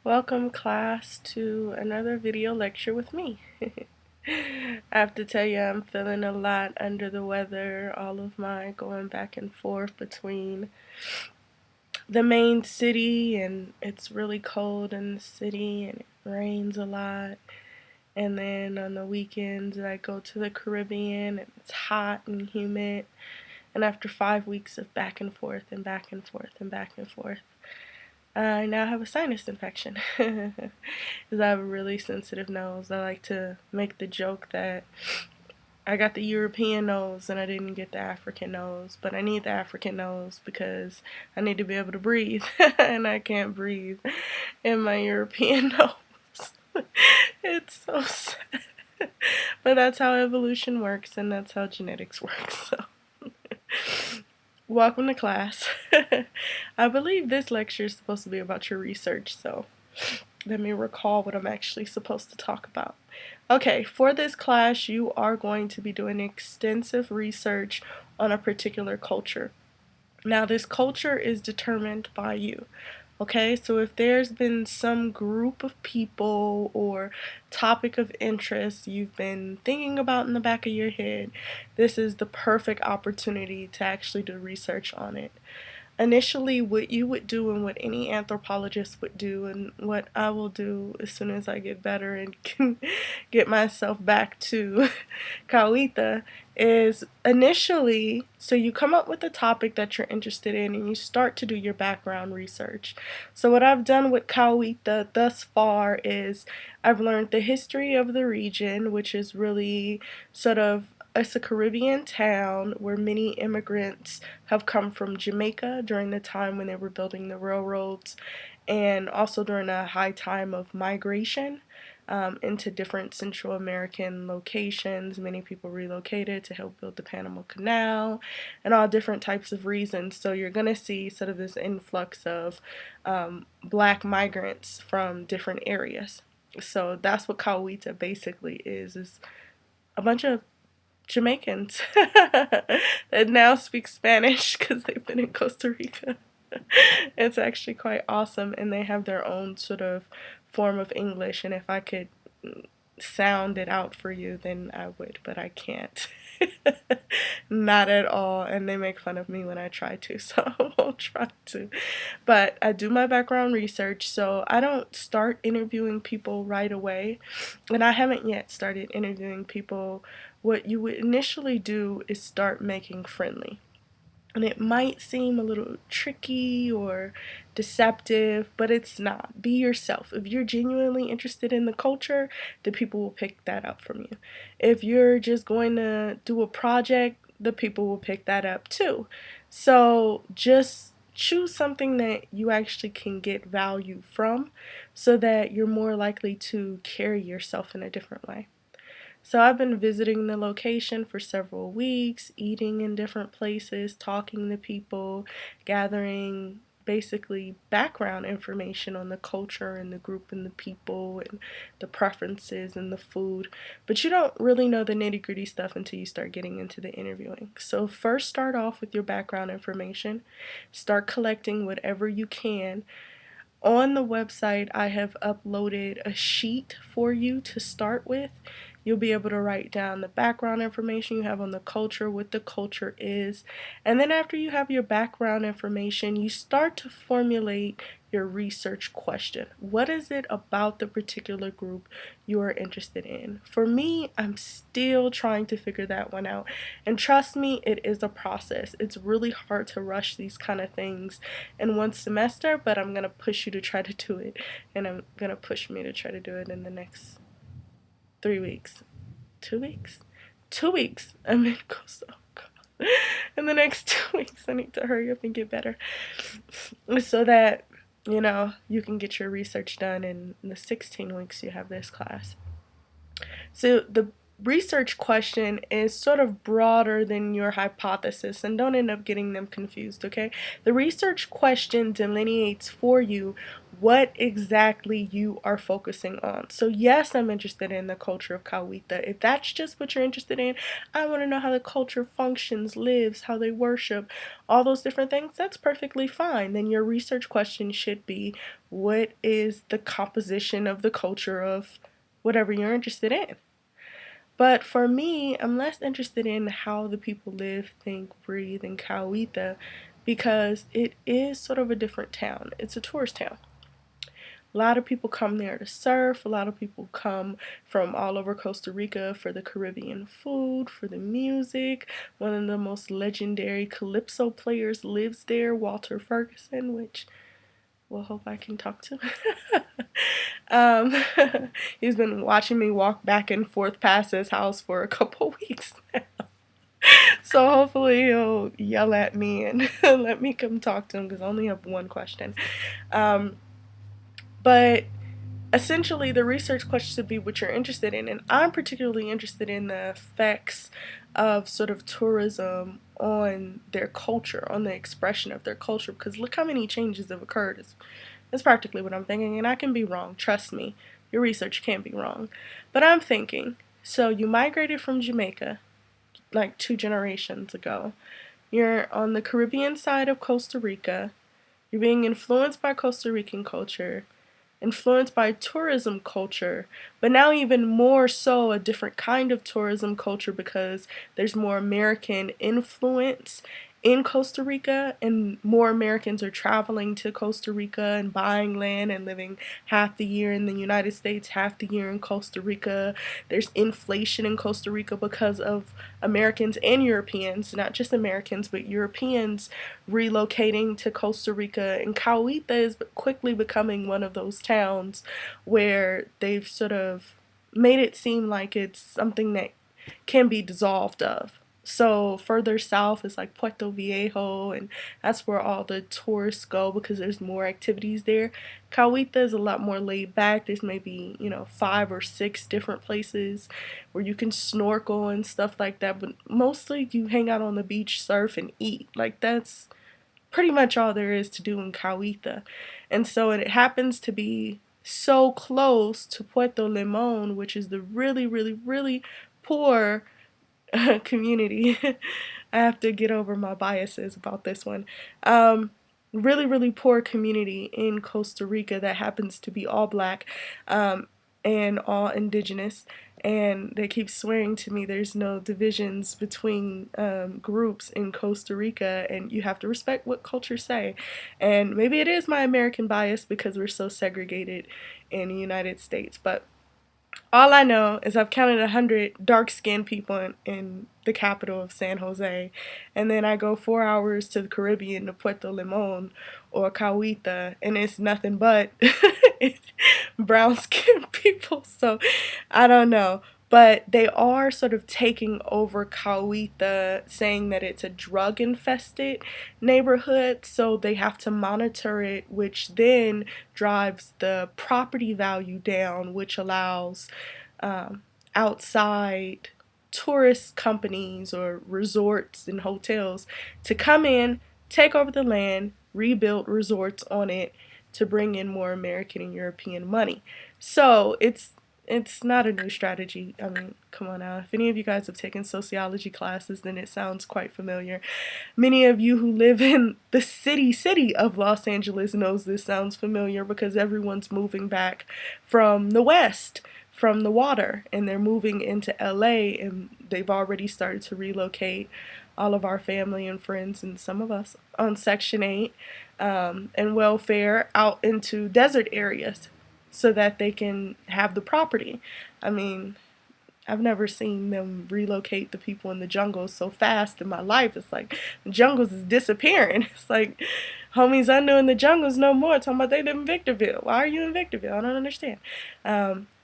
Welcome class to another video lecture with me. I have to tell you I'm feeling a lot under the weather. All of my going back and forth between the main city, and it's really cold in the city and it rains a lot. And then on the weekends I go to the Caribbean and it's hot and humid. And after 5 weeks of back and forth and back and forth and back and forth, I now have a sinus infection because I have a really sensitive nose. I like to make the joke that I got the European nose and I didn't get the African nose, but I need the African nose because I need to be able to breathe and I can't breathe in my European nose. It's so sad. But that's how evolution works and that's how genetics works. So welcome to class. I believe this lecture is supposed to be about your research, so let me recall what I'm actually supposed to talk about. Okay, for this class, you are going to be doing extensive research on a particular culture. Now, this culture is determined by you. Okay, so if there's been some group of people or topic of interest you've been thinking about in the back of your head, this is the perfect opportunity to actually do research on it. Initially, what you would do and what any anthropologist would do and what I will do as soon as I get better and can get myself back to Kawita is initially, so you come up with a topic that you're interested in and you start to do your background research. So what I've done with Kawita thus far is I've learned the history of the region, which is really sort of, it's a Caribbean town where many immigrants have come from Jamaica during the time when they were building the railroads and also during a high time of migration into different Central American locations. Many people relocated to help build the Panama Canal and all different types of reasons. So you're going to see sort of this influx of black migrants from different areas. So that's what Kawita basically is a bunch of Jamaicans that now speak Spanish because they've been in Costa Rica. It's actually quite awesome, and they have their own sort of form of English, and if I could sound it out for you, then I would, but I can't. Not at all, and they make fun of me when I try to, so I won't try to. But I do my background research, so I don't start interviewing people right away, and I haven't yet started interviewing people. What you would initially do is start making friendly. And it might seem a little tricky or deceptive, but it's not. Be yourself. If you're genuinely interested in the culture, the people will pick that up from you. If you're just going to do a project, the people will pick that up too. So just choose something that you actually can get value from so that you're more likely to carry yourself in a different way. So I've been visiting the location for several weeks, eating in different places, talking to people, gathering basically background information on the culture and the group and the people and the preferences and the food. But you don't really know the nitty-gritty stuff until you start getting into the interviewing. So first start off with your background information. Start collecting whatever you can. On the website, I have uploaded a sheet for you to start with. You'll be able to write down the background information you have on the culture, what the culture is, and then after you have your background information, you start to formulate your research question. What is it about the particular group you are interested in? For me, I'm still trying to figure that one out. And trust me, it is a process. It's really hard to rush these kind of things in one semester, but I'm going to push you to try to do it. And I'm going to push me to try to do it in the next 3 weeks. 2 weeks? 2 weeks. I'm in Costa Rica. In the next 2 weeks, I need to hurry up and get better so that you can get your research done in the 16 weeks you have this class. So the research question is sort of broader than your hypothesis, and don't end up getting them confused, okay? The research question delineates for you what exactly you are focusing on. So yes, I'm interested in the culture of Kawita. If that's just what you're interested in, I want to know how the culture functions, lives, how they worship, all those different things. That's perfectly fine. Then your research question should be, what is the composition of the culture of whatever you're interested in? But for me, I'm less interested in how the people live, think, breathe in Kawita because it is sort of a different town. It's a tourist town. A lot of people come there to surf. A lot of people come from all over Costa Rica for the Caribbean food, for the music. One of the most legendary calypso players lives there, Walter Ferguson, which we'll hope I can talk to. um, he's been watching me walk back and forth past his house for a couple weeks now. So hopefully he'll yell at me and let me come talk to him because I only have one question. Um, but essentially the research question should be what you're interested in, and I'm particularly interested in the effects of sort of tourism on their culture, on the expression of their culture, because look how many changes have occurred. It's practically what I'm thinking, and I can be wrong, trust me, your research can't be wrong. But I'm thinking, so you migrated from Jamaica like 2 generations ago, you're on the Caribbean side of Costa Rica, you're being influenced by Costa Rican culture, influenced by tourism culture, but now even more so a different kind of tourism culture because there's more American influence in Costa Rica, and more Americans are traveling to Costa Rica and buying land and living half the year in the United States, half the year in Costa Rica. There's inflation in Costa Rica because of Americans and Europeans, not just Americans, but Europeans relocating to Costa Rica. And Cauita is quickly becoming one of those towns where they've sort of made it seem like it's something that can be dissolved of. So further south is like Puerto Viejo, and that's where all the tourists go because there's more activities there. Cauita is a lot more laid back. There's maybe, 5 or 6 different places where you can snorkel and stuff like that, but mostly you hang out on the beach, surf, and eat. Like that's pretty much all there is to do in Cauita. And so it happens to be so close to Puerto Limon, which is the really, really, really poor community. I have to get over my biases about this one. Really, really poor community in Costa Rica that happens to be all black and all indigenous. And they keep swearing to me there's no divisions between groups in Costa Rica, and you have to respect what cultures say. And maybe it is my American bias because we're so segregated in the United States, but all I know is I've counted 100 dark-skinned people in the capital of San Jose, and then I go 4 hours to the Caribbean to Puerto Limon or Cauita, and it's nothing but brown-skinned people. So I don't know. But they are sort of taking over Cauita, saying that it's a drug-infested neighborhood, so they have to monitor it, which then drives the property value down, which allows outside tourist companies or resorts and hotels to come in, take over the land, rebuild resorts on it to bring in more American and European money. So it's not a new strategy. I mean, come on now. If any of you guys have taken sociology classes, then it sounds quite familiar. Many of you who live in the city of Los Angeles knows this sounds familiar because everyone's moving back from the West, from the water, and they're moving into LA, and they've already started to relocate all of our family and friends and some of us on Section 8 and welfare out into desert areas so that they can have the property. I mean, I've never seen them relocate the people in the jungles so fast in my life. It's like the jungles is disappearing. It's like homies I knew in the jungles no more. Talking about they live in Victorville. Why are you in Victorville? I don't understand.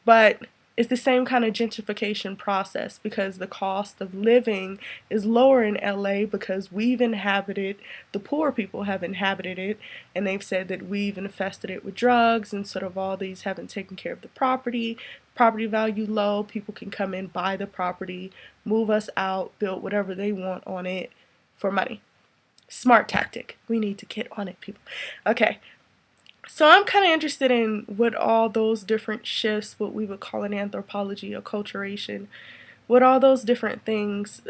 But it's the same kind of gentrification process because the cost of living is lower in LA because we've inhabited, the poor people have inhabited it, and they've said that we've infested it with drugs and sort of all these haven't taken care of the property value low, people can come in, buy the property, move us out, build whatever they want on it for money. Smart tactic. We need to get on it, people. Okay. So I'm kind of interested in what all those different shifts, what we would call in anthropology, acculturation, what all those different things,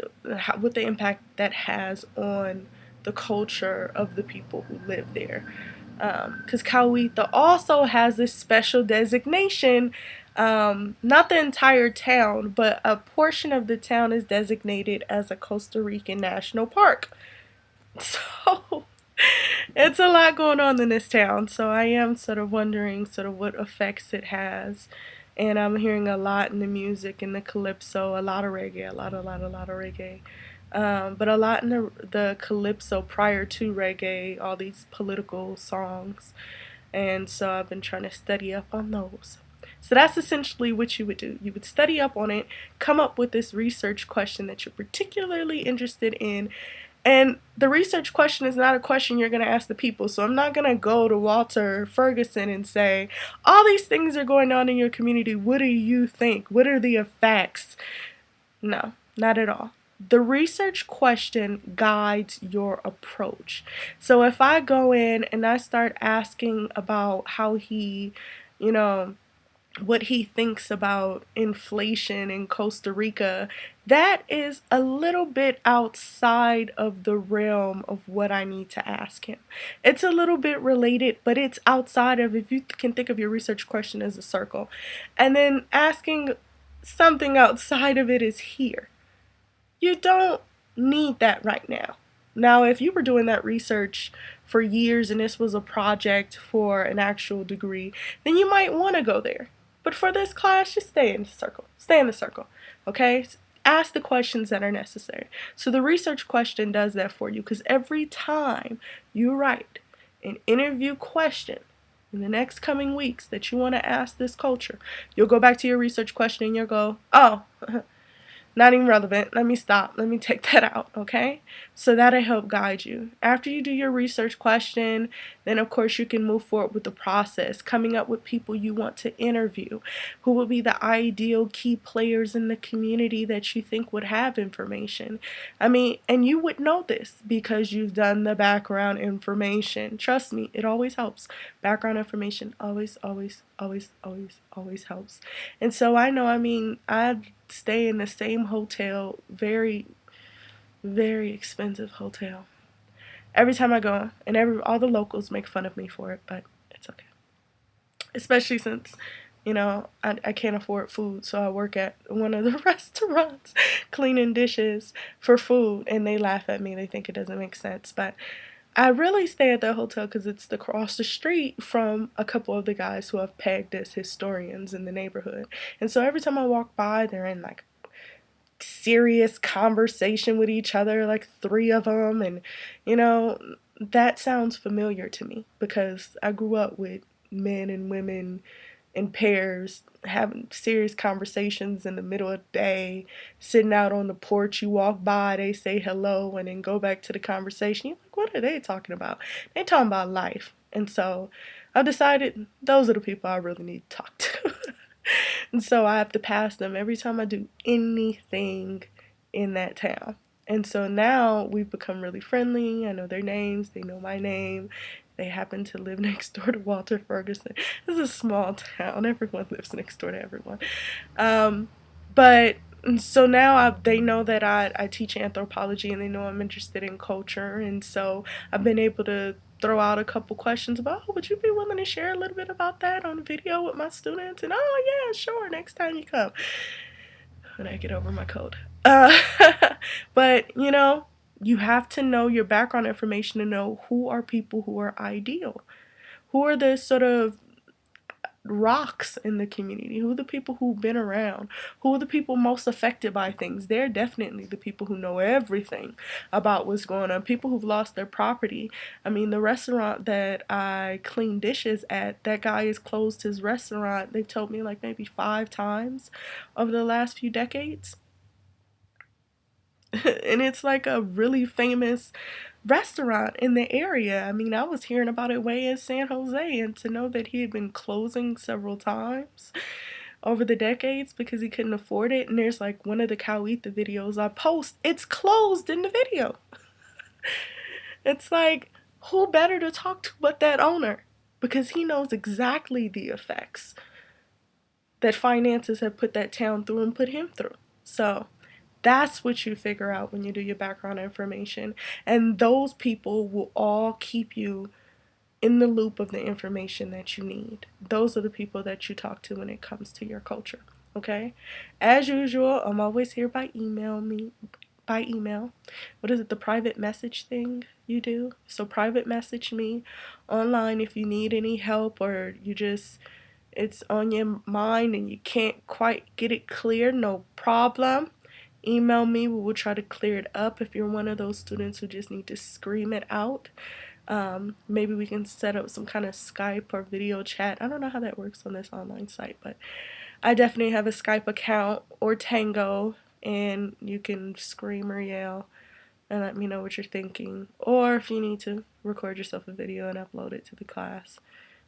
what the impact that has on the culture of the people who live there. Because Coweta also has this special designation. Not the entire town, but a portion of the town is designated as a Costa Rican national park. So it's a lot going on in this town. So I am sort of wondering sort of what effects it has. And I'm hearing a lot in the music, in the calypso, a lot of reggae, a lot of reggae. But a lot in the calypso prior to reggae, all these political songs. And so I've been trying to study up on those. So that's essentially what you would do. You would study up on it, come up with this research question that you're particularly interested in, and the research question is not a question you're going to ask the people. So I'm not going to go to Walter Ferguson and say, all these things are going on in your community. What do you think? What are the effects? No, not at all. The research question guides your approach. So if I go in and I start asking about how he, you know, what he thinks about inflation in Costa Rica, that is a little bit outside of the realm of what I need to ask him. It's a little bit related, but it's outside of, if you can think of your research question as a circle, and then asking something outside of it is here. You don't need that right now. Now, if you were doing that research for years and this was a project for an actual degree, then you might want to go there. But for this class, just stay in the circle. Stay in the circle, okay? Ask the questions that are necessary. So the research question does that for you, because every time you write an interview question in the next coming weeks that you want to ask this culture, you'll go back to your research question and you'll go, oh, not even relevant. Let me stop. Let me take that out, okay? So that'll help guide you. After you do your research question, then of course you can move forward with the process, coming up with people you want to interview, who will be the ideal key players in the community that you think would have information. I mean, and you would know this because you've done the background information. Trust me, it always helps. Background information always, always, always, always, always helps. And so I know, I mean, I stay in the same hotel, very, very expensive hotel. Every time I go, and all the locals make fun of me for it, but it's okay. Especially since, I can't afford food, so I work at one of the restaurants cleaning dishes for food, and they laugh at me. They think it doesn't make sense, but I really stay at the hotel because it's across the street from a couple of the guys who have pegged as historians in the neighborhood. And so every time I walk by, they're in like serious conversation with each other, like three of them. And, that sounds familiar to me because I grew up with men and women in pairs having serious conversations in the middle of the day, sitting out on the porch. You walk by, they say hello, and then go back to the conversation. You're like, what are they talking about? They're talking about life. And so I've decided those are the people I really need to talk to. And so I have to pass them every time I do anything in that town. And so now we've become really friendly. I know their names, they know my name. They happen to live next door to Walter Ferguson. This is a small town. Everyone lives next door to everyone. But so now they know that I teach anthropology, and they know I'm interested in culture. And so I've been able to throw out a couple questions about, would you be willing to share a little bit about that on video with my students? And oh yeah, sure, next time you come. When I get over my cold. But you have to know your background information to know who are people who are ideal. Who are the sort of rocks in the community? Who are the people who've been around? Who are the people most affected by things? They're definitely the people who know everything about what's going on. People who've lost their property. I mean, the restaurant that I clean dishes at, that guy has closed his restaurant, they've told me, like maybe 5 times over the last few decades. And it's like a really famous restaurant in the area. I mean, I was hearing about it way in San Jose, and to know that he had been closing several times over the decades because he couldn't afford it. And there's like one of the Coweta videos I post, it's closed in the video. It's like, who better to talk to but that owner? because he knows exactly the effects that finances have put that town through and put him through. So that's what you figure out when you do your background information. And those people will all keep you in the loop of the information that you need. Those are the people that you talk to when it comes to your culture. Okay? As usual, I'm always here by email. What is it, the private message thing you do? So private message me online if you need any help, or you just it's on your mind and you can't quite get it clear. No problem. Email me. We will try to clear it up. If you're one of those students who just need to scream it out, maybe we can set up some kind of Skype or video chat. I don't know how that works on this online site, but I definitely have a Skype account or Tango, and you can scream or yell and let me know what you're thinking. Or if you need to record yourself a video and upload it to the class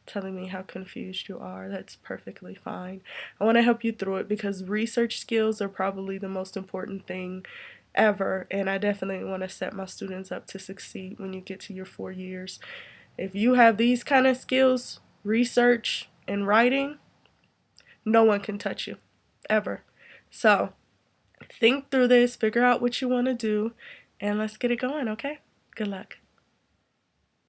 telling me how confused you are, that's perfectly fine. I want to help you through it because research skills are probably the most important thing ever, and I definitely want to set my students up to succeed when you get to your 4 years. If you have these kind of skills, research and writing, no one can touch you ever. So think through this, figure out what you want to do, and let's get it going, okay? Good luck.